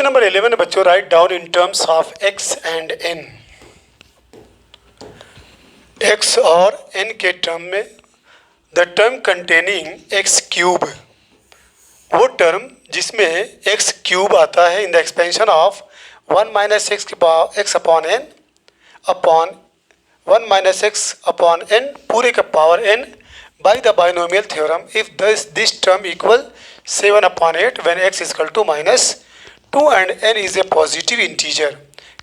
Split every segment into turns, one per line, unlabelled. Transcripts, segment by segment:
Question number 11 बच्चों, write down in terms of x and n। x और n के term में the term containing x cube, वो term जिसमें x cube आता है in the expansion of 1 minus x upon n upon 1 minus x upon n पूरे का power n by the binomial theorem if this term equal 7 upon 8 when x is equal to minus 2 and n is a positive integer,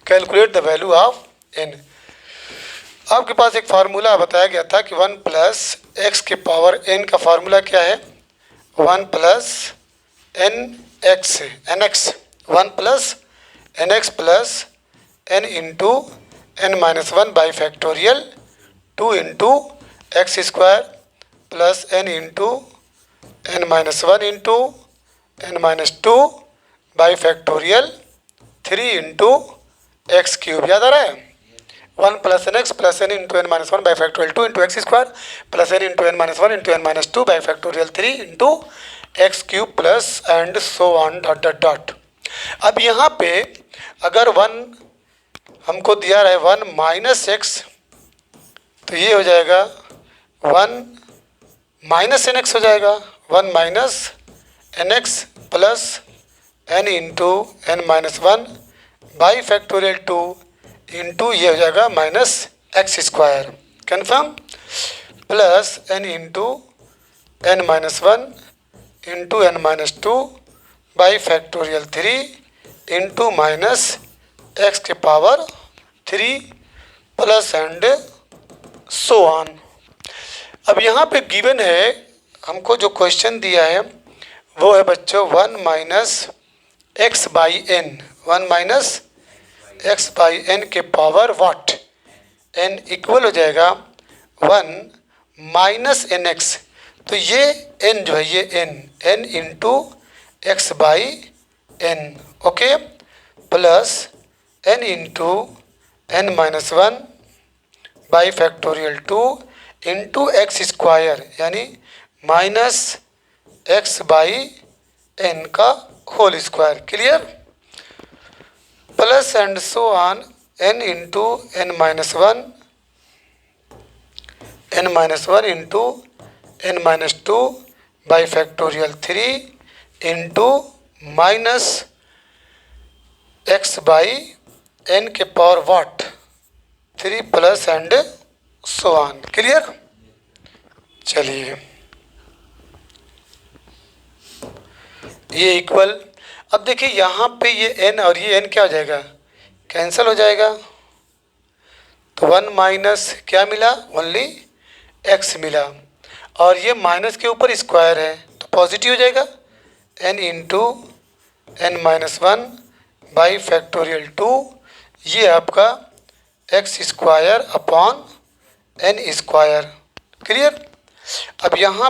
calculate the value of n। आपके पास एक formula बताया गया था कि 1 plus x के power n का formula क्या है, 1 plus n x n x 1 plus n x plus n into n minus 1 by factorial 2 into x square plus n into n minus 1 into n minus 2 by factorial 3 into x cube. याद आ रहा है, 1 plus n x plus n into n minus 1 by factorial 2 into x square plus n into n minus 1 into n minus 2 by factorial 3 into x cube plus and so on dot dot dot. अब यहाँ पे अगर 1 हमको दिया रहा है 1 minus x, तो ये हो जाएगा 1 माइनस एन एक्स हो जाएगा, 1 minus n x plus n into n minus 1 by factorial 2 into ये हो जाएगा minus x square, confirm, plus n into n minus 1 into n minus 2 by factorial 3 into minus x के power 3 plus and so on. अब यहाँ पे given है, हमको जो क्वेश्चन दिया है वो है बच्चों 1 minus x by n, 1 minus x by n के पावर व्हाट, एन इक्वल हो जाएगा 1 माइनस एन एक्स, तो ये एन जो है ये n into x by n, okay, plus n into n minus 1 by factorial 2 into x square यानी minus x by n का whole square, clear, plus and so on n into n minus 1 into n minus 2 by factorial 3 into minus x by n के power what 3 plus and so on, clear. चलिए ये equal, अब देखिए यहाँ पे ये n और ये n क्या हो जाएगा, कैंसिल हो जाएगा, तो 1 माइनस क्या मिला, ओनली x मिला, और ये माइनस के ऊपर स्क्वायर है तो पॉजिटिव हो जाएगा, n into n minus 1 by factorial 2, ये आपका x square upon n square, clear. अब यहाँ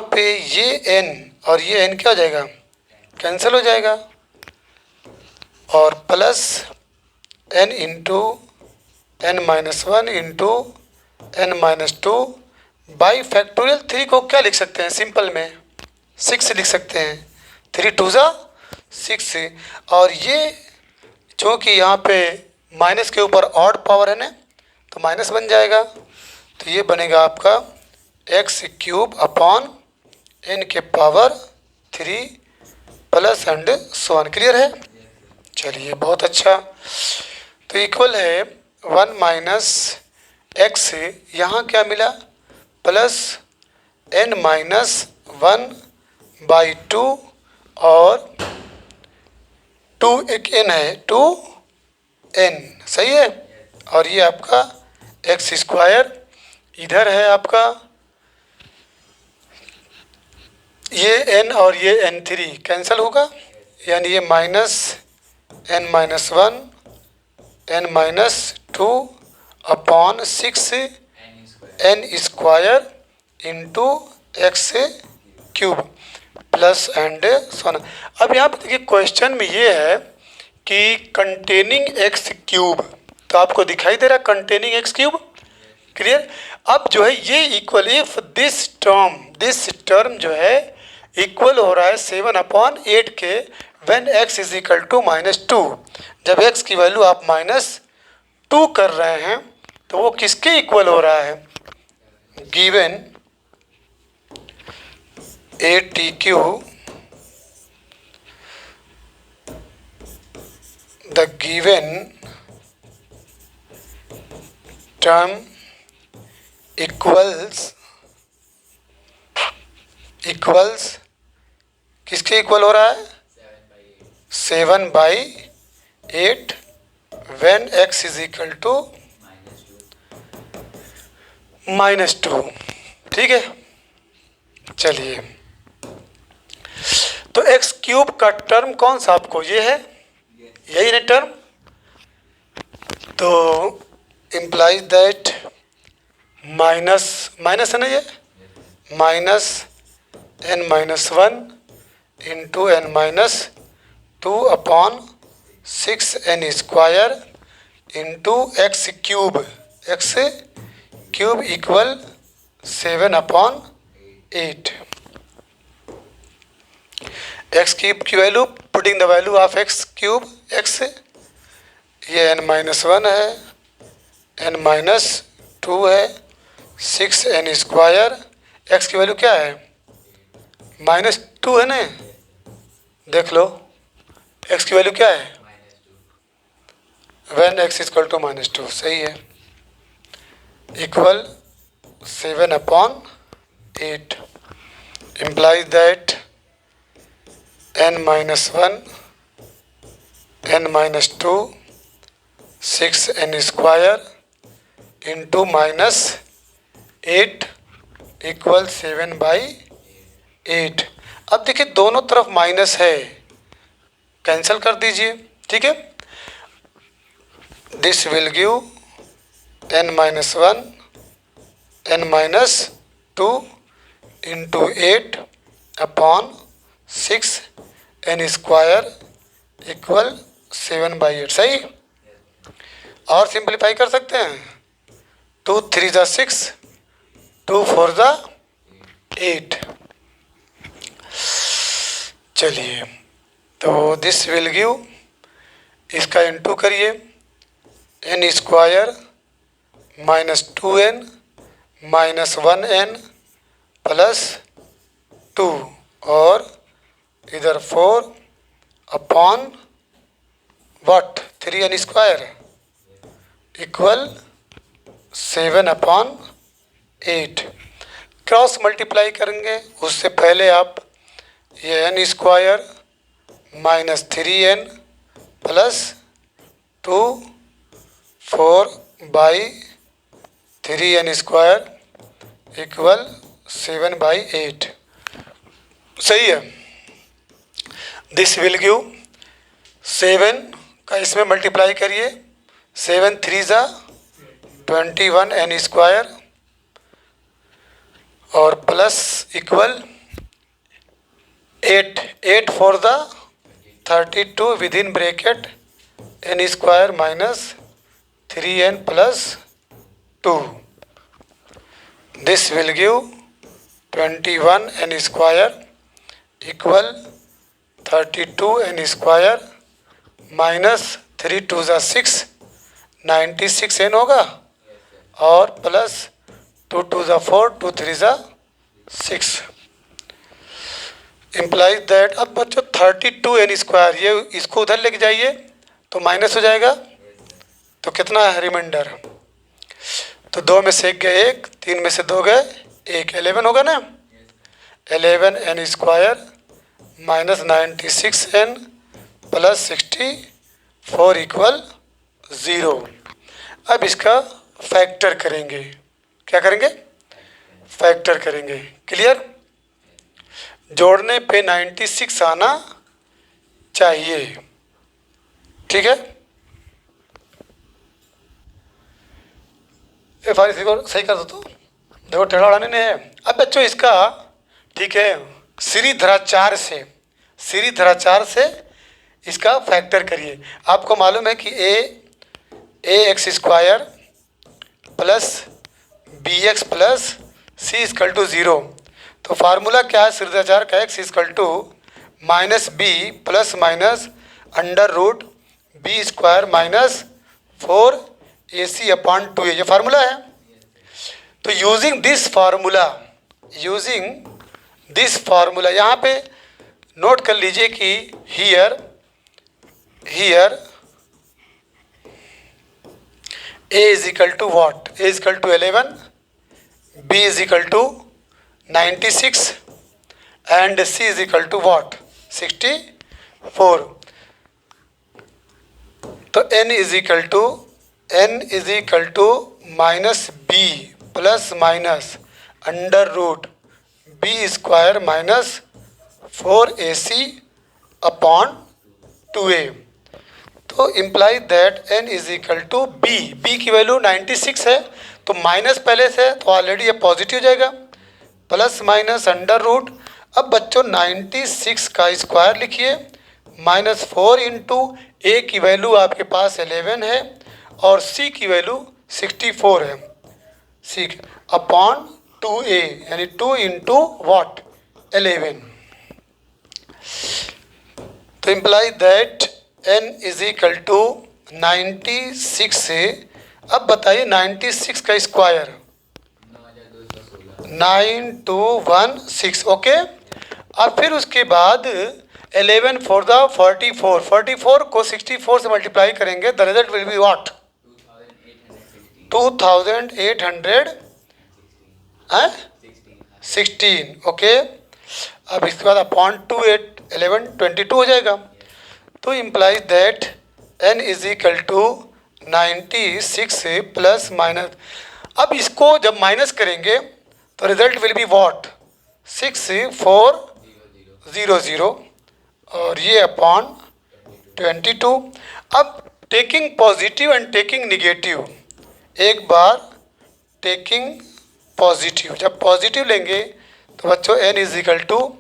पे ये n और ये n क्या हो जाएगा, कैंसिल हो जाएगा, और plus n into n minus 1 into n minus 2 by factorial 3 को क्या लिख सकते हैं, सिंपल में 6 लिख सकते हैं, 3 2 ज़ा 6, और ये चूँकि यहाँ पे माइनस के ऊपर ऑड पावर है ना तो माइनस बन जाएगा, तो ये बनेगा आपका एक्स क्यूब अपॉन एन के power 3 plus and so on, clear है। चलिए बहुत अच्छा, तो इक्वल है 1 माइनस एक्स, यहाँ क्या मिला, प्लस एन माइनस 1 बाई 2 और 2 एक n है 2n, सही है, और ये आपका एक्स स्क्वायर इधर है आपका, ये n और ये n3 कैंसिल होगा, यानी ये minus n minus 1 n minus 2 upon 6 n square into x cube plus and सोना। अब यहाँ पे देखिए क्वेश्चन में ये है कि कंटेनिंग एक्स क्यूब, तो आपको दिखाई दे रहा है कंटेनिंग एक्स क्यूब, क्लियर। अब जो है ये इक्वल इफ दिस टर्म जो है इक्वल हो रहा है 7/8 के when x is equal to -2। जब x की वैल्यू आप -2 कर रहे हैं तो वो किसके इक्वल हो रहा है? Given ATQ the given term equals किसके इक्वल हो रहा है? 7/8 when x is equal to -2। ठीक है, चलिए तो एक्स क्यूब का टर्म कौन सा आपको ये है, यही ना टर्म। तो इम्प्लाइज दैट माइनस है ना, ये -n-1 into n-2/6n² into x cube equal 7/8। X cube की value, putting the value of x cube x, ये n-1 है, n-2 है, 6n²। एक्स की वैल्यू क्या है? -2 है ना, देख लो एक्स की वैल्यू क्या है when x is equal to -2, सही है, equal 7/8 implies that n-1 n-2 6n² into -8 equal 7/8। अब देखिए दोनों तरफ माइनस है, कैंसिल कर दीजिए। ठीक है, this will give n-1 n-2 into 8/6n² equal 7/8। सही, और सिंप्लीफाई कर सकते हैं, 2 3 ज़ा 6, 2 4 ज़ा 8। चलिए तो दिस विल गिव, इसका इंटू करिए, n² -2n -1n +2 और इधर 4/3n² इक्वल 7/8। क्रॉस मल्टीप्लाई करेंगे, उससे पहले आप ये n² -3n +2 4/3n² इक्वल 7/8। सही है, दिस विल गिव 7 का इसमें मल्टीप्लाई करिए, 7 3 ज़ा 21n² और प्लस इक्वल 8 4 ज़ा 32 with in bracket n² -3n +2। This will give 21n² equal 32n² -3 2 ज़ा 6 96n होगा और प्लस 2 2 ज़ा 4 2 3 ज़ा 6 इम्प्लाइज दैट। अब बच्चों 32n², ये इसको उधर लेके जाइए तो माइनस हो जाएगा, तो कितना है रिमाइंडर? तो 2 में से 1 गए 1, 3 में से 2 गए 1, 11 होगा ना। 11n² -96n +64 equal 0। अब इसका फैक्टर करेंगे, क्या करेंगे? फैक्टर करेंगे। क्लियर? जोड़ने पे 96 आना चाहिए। ठीक है, इसी को सही कर दो तो देखो टेढ़ा उड़ाने नहीं है। अब बच्चों इसका, ठीक है, सीरीधराचार से इसका फैक्टर करिए। आपको मालूम है कि ax² plus bx plus c = 0, तो फार्मूला क्या है सिद्धाचार का, x equal to minus b plus minus under root b square minus 4ac upon 2a, ये फार्मूला है। तो यूजिंग दिस फार्मूला यहाँ पे नोट कर लीजिए कि here a is equal to what, a is equal to 11, b is equal to 96 and c is equal to what 64। तो n is equal to minus b plus minus under root b square minus 4ac upon 2a। तो imply that n is equal to b की value 96 है, तो minus पहले से है तो already ये पॉजिटिव हो जाएगा, प्लस माइनस अंडर रूट। अब बच्चों 96 का स्क्वायर लिखिए माइनस 4 इंटू ए की वैल्यू आपके पास 11 है और सी की वैल्यू 64 है, सी अपॉन 2a यानी 2 इंटू वॉट 11। तो imply that n is equal to 96 से, अब बताइए 96 का स्क्वायर 9216, ओके। अब फिर उसके बाद 11 फॉर द 44 को 64 से मल्टीप्लाई करेंगे, the result will be what 2816, okay. अब इसके बाद अपॉन 2 11 22 हो जाएगा। तो implies that n is equal to 96 plus minus, अब इसको जब माइनस करेंगे तो रिजल्ट विल बी वॉट 6400 और ये अपॉन 22। अब taking positive and taking negative, एक बार टेकिंग पॉजिटिव, जब पॉजिटिव लेंगे तो बच्चों n is equal to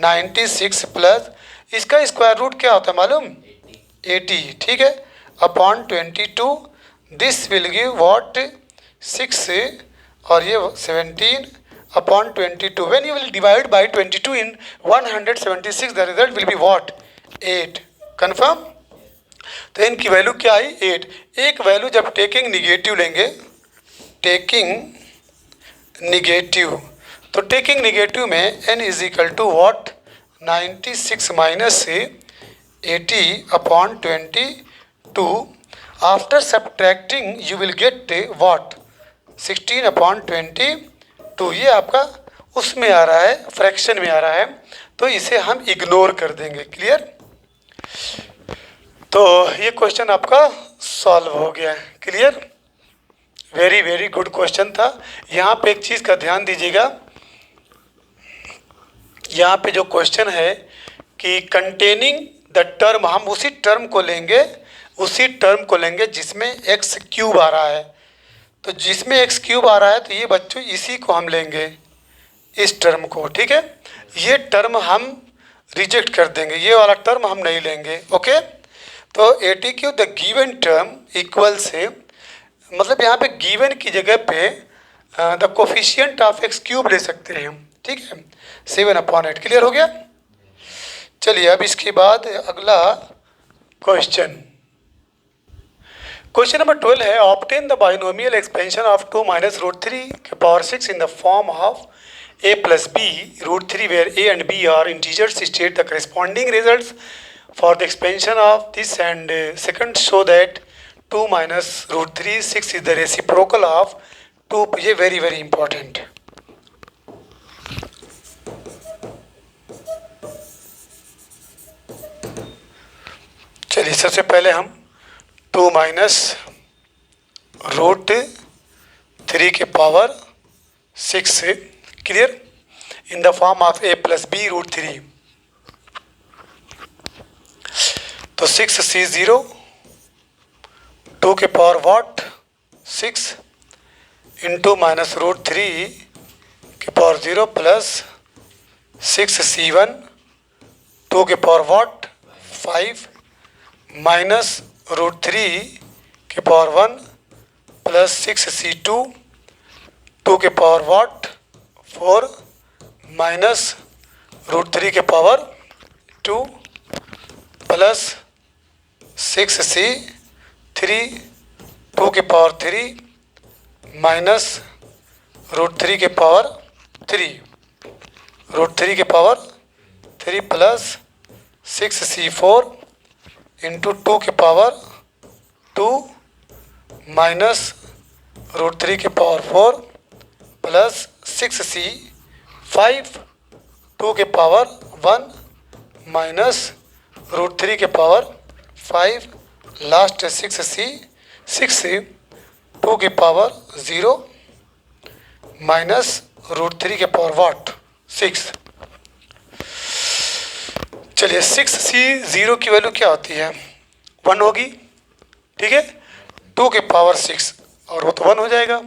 96 plus इसका स्क्वायर रूट क्या होता है मालूम 80, ठीक है, upon 22। This will give what 6 और ये 17 upon 22। When you will divide by 22 in 176 the result will be what 8, confirm. तो n की वैल्यू क्या आई 8। एक वैल्यू जब टेकिंग निगेटिव लेंगे, टेकिंग निगेटिव, तो टेकिंग निगेटिव में n is equal to what 96 minus 80 upon 22। After subtracting you will get what 16 upon 22। ये आपका उसमें आ रहा है, फ्रैक्शन में आ रहा है, तो इसे हम इग्नोर कर देंगे, क्लियर। तो ये क्वेश्चन आपका सॉल्व हो गया है, clear. Very very good question था। यहाँ पे एक चीज़ का ध्यान दीजिएगा, यहाँ पे जो क्वेश्चन है कि कंटेनिंग द टर्म, हम उसी टर्म को लेंगे जिसमें एक्स क्यूब आ रहा है। तो जिसमें एक्स क्यूब आ रहा है तो ये बच्चों इसी को हम लेंगे, इस टर्म को, ठीक है। ये टर्म हम रिजेक्ट कर देंगे, ये वाला टर्म हम नहीं लेंगे, ओके। तो 80 Q the given term equal से, मतलब यहाँ पे गिवन की जगह पे the coefficient of x cube ले सकते हैं हम, ठीक है, 7 अपॉन 8, क्लियर हो गया। चलिए अब इसके बाद अगला क्वेश्चन नंबर 12 है, obtain the binomial expansion of 2 minus root 3 के power 6 in the form of a plus b root 3 where a and b are integers, state the corresponding results for the expansion of this and second show that 2 minus root 3 6 is the reciprocal of 2। ये very very important. चलिए सबसे पहले हम 2 minus root 3 के power 6 से, clear, in the form of a plus b root 3। तो 6c0 2 के power what 6 into minus root 3 के पावर 0 प्लस 6c1 2 के पावर वॉट 5 माइनस रूट 3 के पावर 1 प्लस 6c2 2 के पावर वॉट 4 माइनस √3 के power 2 plus 6c3 2 के power 3 minus √3 के power 3 √3 के पावर 3 प्लस 6c4 इंटू 2 के पावर 2 माइनस √3 के पावर 4 प्लस 6c5 2 के पावर 1 माइनस √3 के पावर 5 लास्ट 6c 2 के पावर 0 माइनस √3 के पावर वाट 6। चलिए 6c0 की वैल्यू क्या होती है? 1 होगी, ठीक है। 2 के पावर 6 और वो तो 1 हो जाएगा।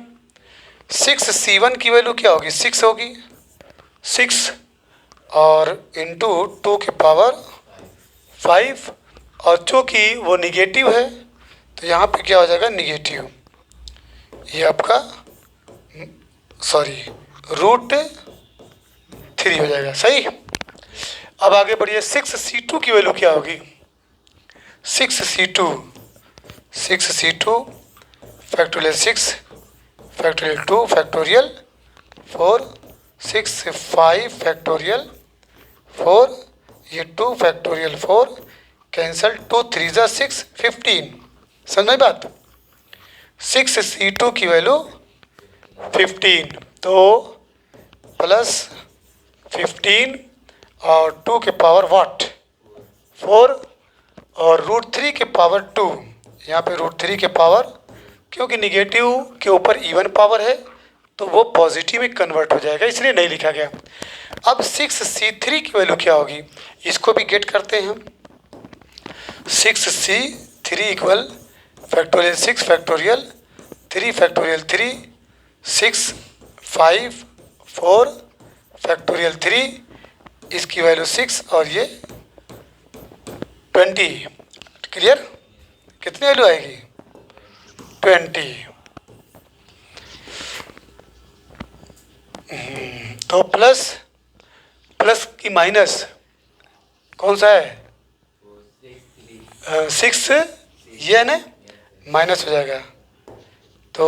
6c1 की वैल्यू क्या होगी? 6 होगी, 6 और इंटू 2 के पावर 5 और चूँकि वो निगेटिव है तो यहाँ पे क्या हो जाएगा? निगेटिव। ये आपका √3 हो जाएगा, सही। अब आगे बढ़िए। 6c2 की वैल्यू क्या होगी? 6c2 factorial 6 factorial 2 factorial 4 6 5 factorial 4 ये 2 फैक्टोरियल 4 कैंसल 2 3 जा 6 15। समझ में बात? 6c2 की वैल्यू 15 तो प्लस 15 और 2 के पावर वाट 4 और √3 के पावर 2। यहाँ पे √3 के पावर, क्योंकि निगेटिव के ऊपर इवन पावर है तो वो पॉजिटिव में कन्वर्ट हो जाएगा, इसलिए नहीं लिखा गया। अब 6c3 की वैल्यू क्या होगी? इसको भी गेट करते हैं हम। 6c3 equal factorial 6 factorial 3 factorial 3 6 5 4 factorial 3 इसकी वैल्यू 6 और ये 20। क्लियर? कितनी वैल्यू आएगी? 20। तो प्लस की माइनस कौन सा है? 6 ये है ना, माइनस हो जाएगा तो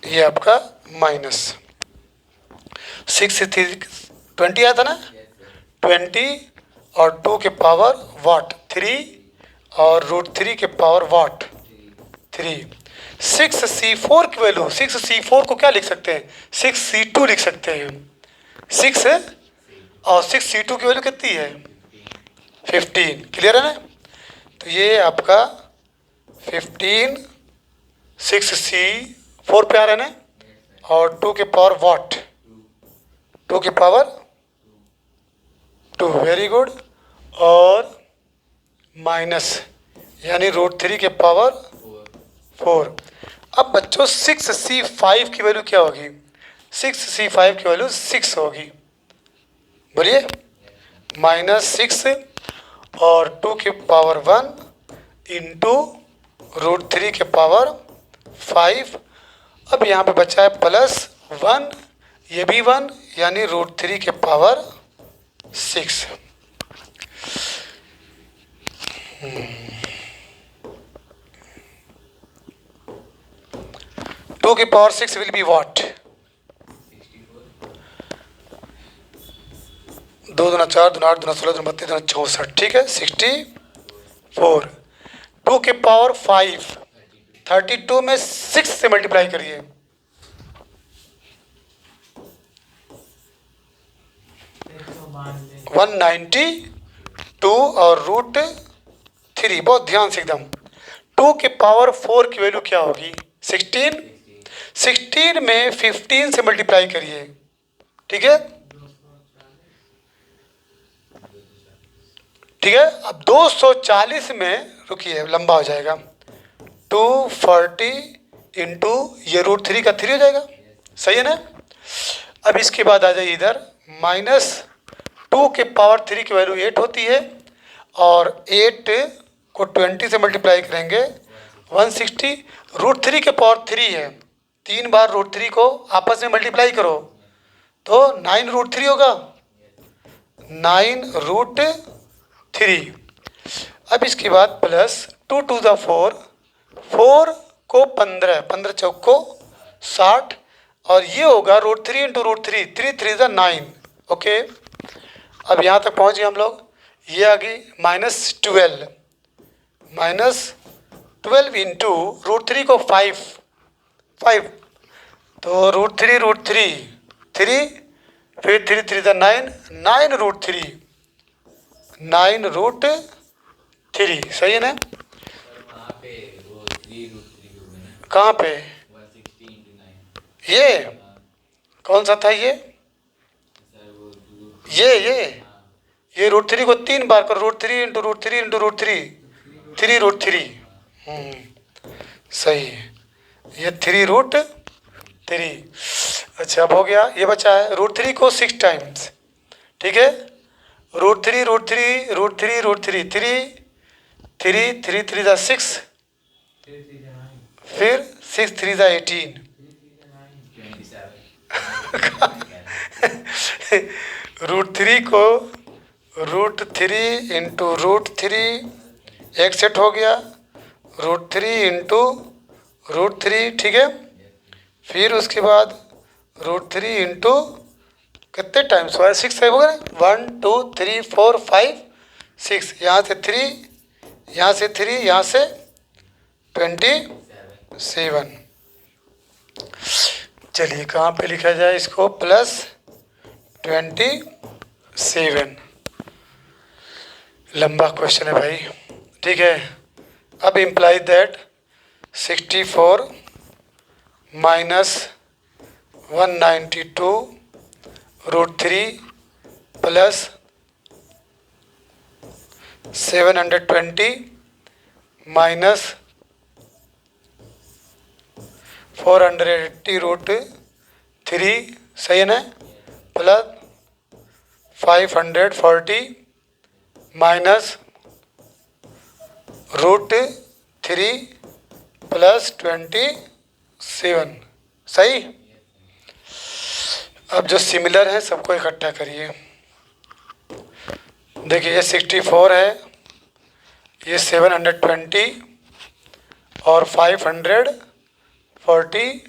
ये आपका माइनस 6 से 20 आया था ना, 20 और 2 के पावर वाट 3 और √3 के पावर वाट 3। 6c4 की वैल्यू, 6c4 को क्या लिख सकते हैं? 6c2 लिख सकते हैं। 6 और 6c2 की वैल्यू कितनी है? 15। क्लियर है ना? तो ये आपका 15 6c4 पे आ रहा है ना, और 2 के पावर वाट 2 के पावर 2। Very good. और माइनस यानी √3 के पावर 4। अब बच्चों 6c5 की वैल्यू क्या होगी? 6c5 की वैल्यू 6 होगी। बोलिए, -6 और 2 के पावर 1 इंटू √3 के पावर 5। अब यहाँ पे बचा है +1, ये भी 1 यानी √3 के पावर 6। 2 के पावर 6 विल बी व्हाट? 2 दूना 4 दूना 8 दूना 16 दूना 32 दूना 64, ठीक है 64। 2 के पावर 5 32 में 6 से मल्टीप्लाई करिए,
$192
192 और √3। बहुत ध्यान से एकदम। 2 के पावर 4 की वैल्यू क्या होगी? 16। 16 में 15 से मल्टीप्लाई करिए, ठीक है ठीक है। अब 240 में, रुकिए लंबा हो जाएगा, 240 इंटू ये √3 का 3 हो जाएगा, सही है ना। अब इसके बाद आ जाइए इधर, -2 के पावर 3 की वैल्यू 8 होती है, और 8 को 20 से मल्टीप्लाई करेंगे 160। √3 के पावर 3 है 3 बार √3 को आपस में मल्टीप्लाई करो तो 9√3 होगा, 9√3। अब इसके बाद प्लस 2 टू द 4, 4 को 15, 15 चौक को 60, और ये होगा √3 इंटू √3, 3 3 ज़ा 9। ओके, अब यहाँ तक पहुँच गए हम लोग। ये आ गई -12, -12 इंटू √3 को 5, 5 तो √3, 3, फिर 3 3 ज़ा 9, 9√3, 9√3। सही है ना? कहाँ पे? ये कौन सा था? ये √3 को 3 बार करो, √3 इंटू √3 इंटू √3, 3√3। सही है, ये 3√3। अच्छा, अब हो गया। ये बचा है √3 को 6 टाइम्स। ठीक है, √3, √3, √3, √3, 3 3 3 3 ज़ा 6, फिर 6 3 ज़ा 18। √3 को √3 इंटू √3 एक सेट हो गया, √3 इंटू √3। ठीक है, फिर उसके बाद √3 इंटू कितने टाइम्स हुआ है? 6 हो गया। 1 2 3 4 5 6, यहाँ से 3, यहाँ से 3, यहाँ से 27। चलिए कहाँ पे लिखा जाए इसको? +27। लंबा क्वेश्चन है भाई। ठीक है, अब imply that 64 minus 192 √3 plus 720 minus 480 √3, सही है ना? Plus 540 minus √3 plus 27। सही। अब जो सिमिलर है सबको इकट्ठा करिए। देखिए, ये 64 है, ये 720 और 540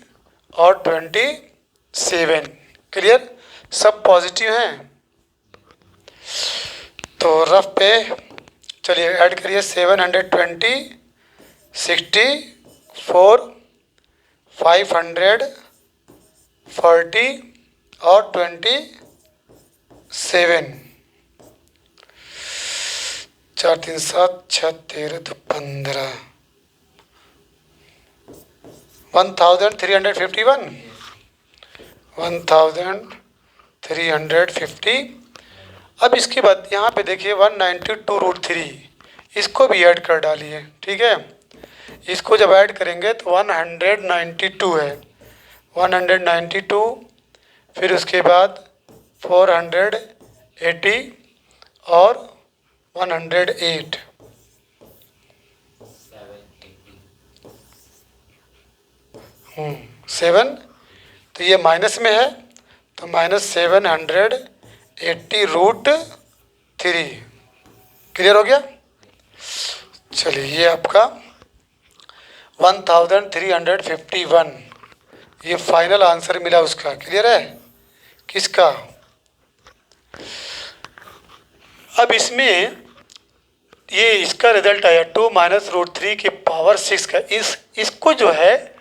और 27। क्लियर? सब पॉजिटिव हैं। तो रफ पे चलिए ऐड करिए। 720, 64, 540 और 27। 4 3 7 6 13 तो 15, 1351, 1350। अब इसके बाद यहाँ पे देखिए 192 √3, इसको भी ऐड कर डालिए। ठीक है, इसको जब ऐड करेंगे तो 192 है, 192, फिर उसके बाद 480 और 108। 7, तो ये माइनस में है तो -780 √3। क्लियर हो गया? चलिए, ये आपका 1351, ये फाइनल आंसर मिला उसका। क्लियर है? किसका? अब इसमें ये इसका रिजल्ट आया 2 माइनस √3 के पावर 6 का। इसको जो है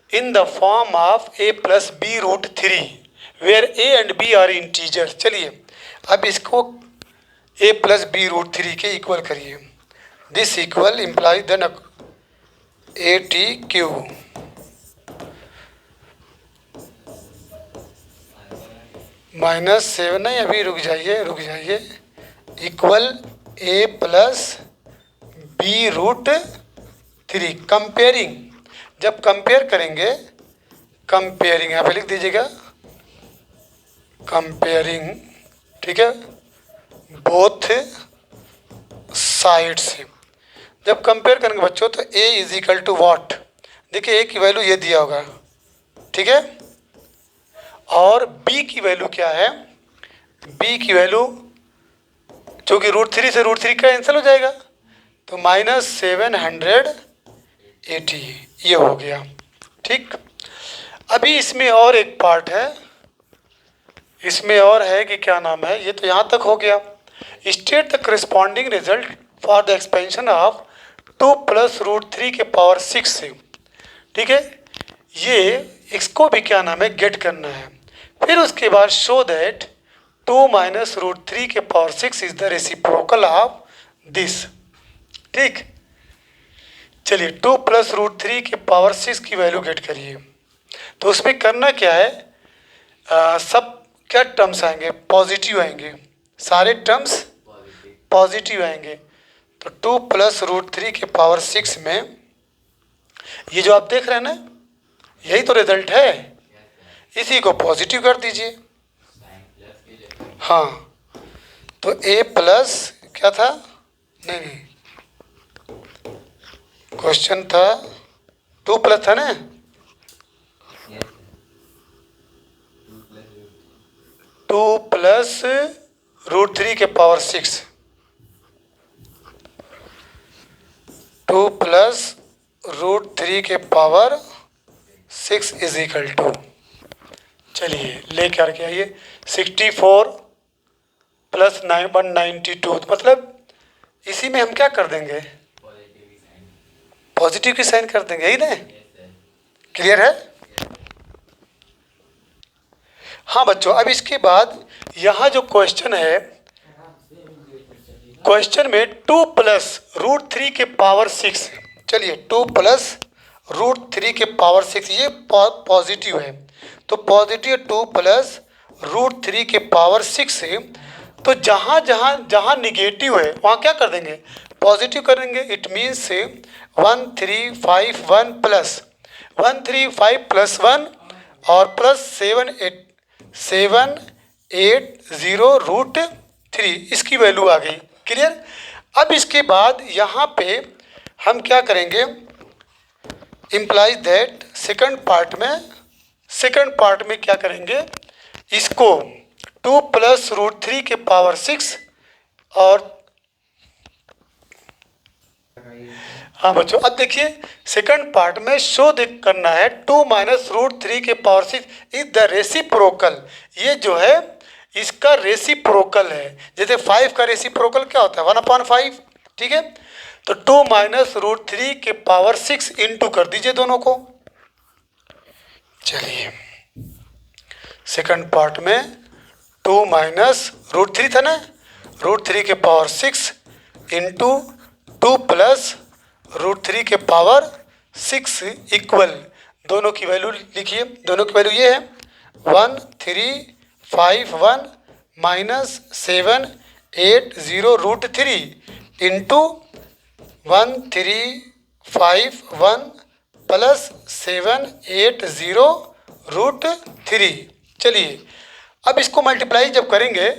in the form of a plus b √3 where a and b are integer. चलिए अब इसको a प्लस b √3 के इक्वल करिए। This equal imply then ATQ -7 नहीं, अभी रुक जाइए, equal a plus b √3। Comparing, जब कंपेयर करेंगे, कंपेयरिंग यहाँ पे लिख दीजिएगा, कंपेयरिंग। ठीक है, बोथ साइड से जब कंपेयर करेंगे बच्चों तो a is equal to what? देखिए a की वैल्यू ये दिया होगा। ठीक है। और b की वैल्यू क्या है, b की वैल्यू जो कि √3 से √3 कैंसिल हो जाएगा, तो -780 ये हो गया। ठीक, अभी इसमें और एक पार्ट है, इसमें और है कि क्या नाम है, ये तो यहाँ तक हो गया। State the corresponding result for the expansion of 2 + √3 के पावर 6 से। ठीक है, ये इसको भी क्या नाम है गेट करना है। फिर उसके बाद शो दैट 2 - √3 के power 6 is the reciprocal of this. ठीक, चलिए 2 + √3 के पावर 6 की वैल्यू गेट करिए। तो उसमें करना क्या है, सब क्या टर्म्स आएंगे, पॉजिटिव आएंगे, सारे टर्म्स पॉजिटिव आएंगे। तो 2 + √3 के पावर 6 में ये जो आप देख रहे हैं ना, यही तो रिजल्ट है, इसी को पॉजिटिव कर दीजिए। हाँ, तो a प्लस क्या था, नहीं क्वेश्चन था 2 प्लस था ना, 2 + √3 के पावर 6, 2 + √3 के पावर 6 इज इक्वल टू, चलिए ले करके आइए 64 + 192, मतलब इसी में हम क्या कर देंगे, पॉजिटिव की साइन कर देंगे, यही ना, क्लियर है। हाँ बच्चों, अब इसके बाद यहाँ जो क्वेश्चन है, क्वेश्चन में 2 + √3 के पावर 6, चलिए 2 + √3 के पावर 6 ये पॉजिटिव है, तो पॉजिटिव 2 + √3 के पावर 6 से, तो जहाँ जहाँ जहाँ निगेटिव है वहाँ क्या कर देंगे, पॉजिटिव करेंगे। इट मीन्स 1351 प्लस 135 + 1 और प्लस 780√3, इसकी वैल्यू आ गई, क्लियर। अब इसके बाद यहाँ पे हम क्या करेंगे, इम्प्लाइज दैट सेकंड पार्ट में क्या करेंगे, इसको 2 + √3 के पावर 6 और हाँ बच्चों, अब देखिए सेकंड पार्ट में शो करना है 2 - √3 के पावर 6 इज द रेसिप्रोकल, ये जो है इसका रेसिप्रोकल है। जैसे 5 का रेसिप्रोकल क्या होता है, 1/5, ठीक है। तो 2 - √3 के पावर 6 इंटू कर दीजिए दोनों को। चलिए सेकंड पार्ट में 2 - √3 था ना, √3 के पावर 6 इंटू 2 + √3 के पावर 6 इक्वल, दोनों की वैल्यू लिखिए, दोनों की वैल्यू ये है 1351 - 780√3 इंटू 1351 + 780√3। चलिए अब इसको मल्टीप्लाई जब करेंगे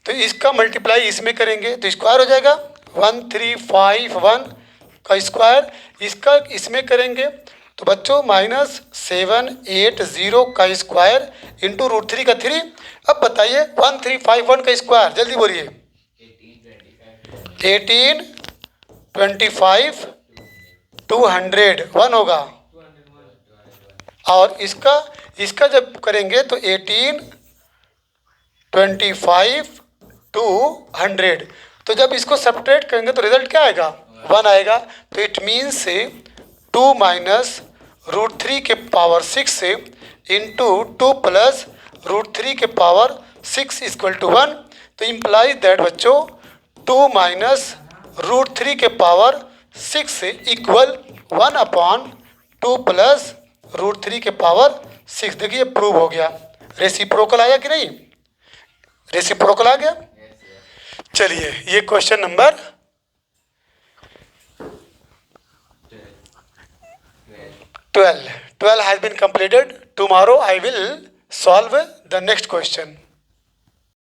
तो इसका मल्टीप्लाई इसमें करेंगे तो स्क्वायर हो जाएगा, 1351 का स्क्वायर, इसका इसमें करेंगे तो बच्चों -780 का स्क्वायर इंटू √3 का 3। अब बताइए 1351 का स्क्वायर, जल्दी बोलिए, 1825 200 1 होगा, और इसका जब करेंगे तो 1825 200, तो जब इसको सब्ट्रैक्ट करेंगे तो रिजल्ट क्या आएगा, 1 आएगा। तो इट मीन्स 2 - √3 के पावर 6 इंटू 2 + √3 के पावर 6 इक्वल टू 1। तो इम्प्लाइज दैट बच्चों 2 - √3 के पावर 6 इक्वल 1/2 + √3 के पावर 6। देखिए प्रूव हो गया, रेसिप्रोकल आया कि नहीं, रेसिप्रोकल आ गया। चलिए ये question number 12 has been completed. Tomorrow I will solve the next question.